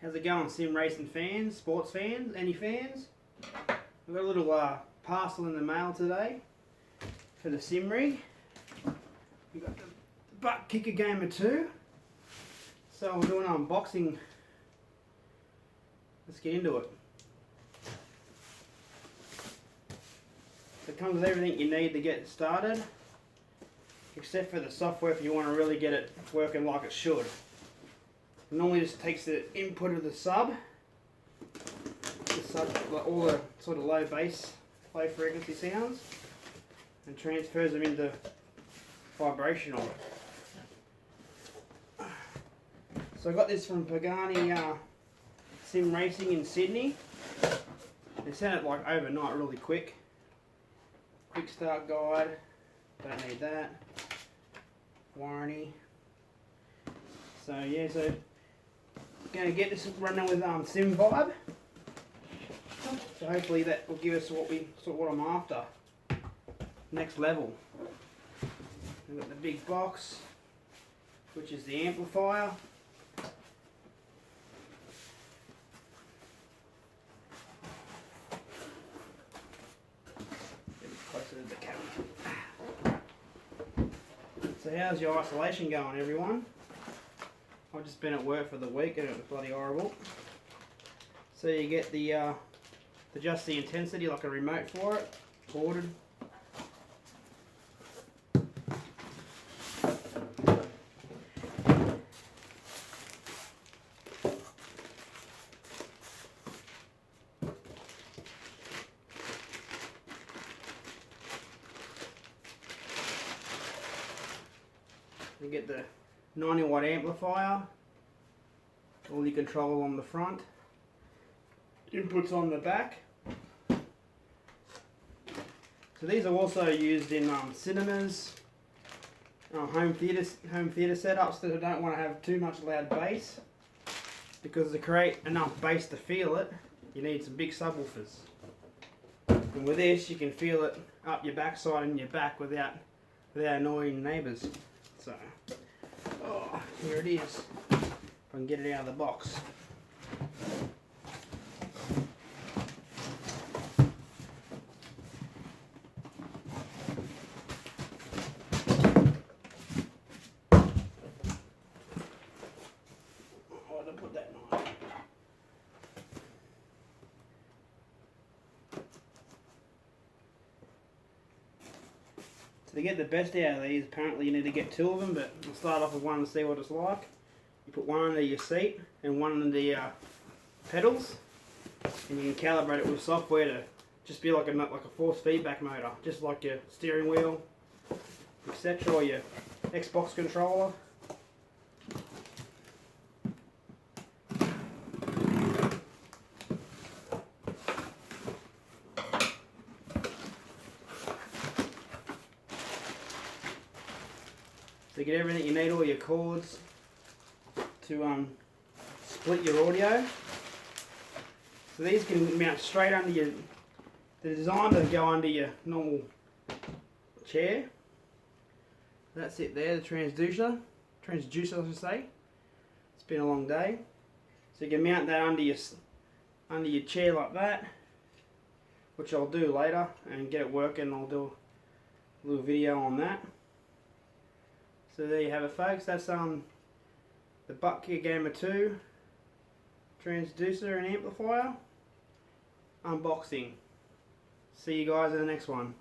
How's it going, sim racing fans, sports fans, any fans? We've got a little parcel in the mail today for the sim rig. We've got the Buttkicker Gamer 2. So we're doing an unboxing. Let's get into it. It comes with everything you need to get started, except for the software if you want to really get it working like it should. It normally just takes the input of the sub, all the sort of low bass, low frequency sounds, and transfers them into vibrational. So I got this from Pagani Sim Racing in Sydney. They sent it like overnight, really quick. Quick start guide, don't need that. Warranty. So yeah, so going to get this running with Sim Vibe. So hopefully that will give us what I'm after. Next level. We've got the big box, which is the amplifier. Get it closer to the camera. So how's your isolation going, everyone? I've just been at work for the week and it was bloody horrible. So you get the adjust the intensity, like a remote for it, corded. You get the 90-watt amplifier, all your control on the front, inputs on the back. So these are also used in cinemas, home theatre setups that don't want to have too much loud bass, because to create enough bass to feel it, you need some big subwoofers. And with this, you can feel it up your backside and your back without annoying neighbours. So, oh, here it is. If I can get it out of the box. Where did I put that knife? To get the best out of these, apparently you need to get two of them, but I'll start off with one and see what it's like. You put one under your seat and one under the pedals, and you can calibrate it with software to just be like a force feedback motor, just like your steering wheel, etc., or your Xbox controller. So you get everything you need, all your cords to split your audio. So these can mount straight under your, they're designed to go under your normal chair. That's it there, the transducer I should say. It's been a long day. So you can mount that under your chair like that, which I'll do later and get it working. I'll do a little video on that. So there you have it, folks. That's the Buttkicker Gamer 2 transducer and amplifier unboxing. See you guys in the next one.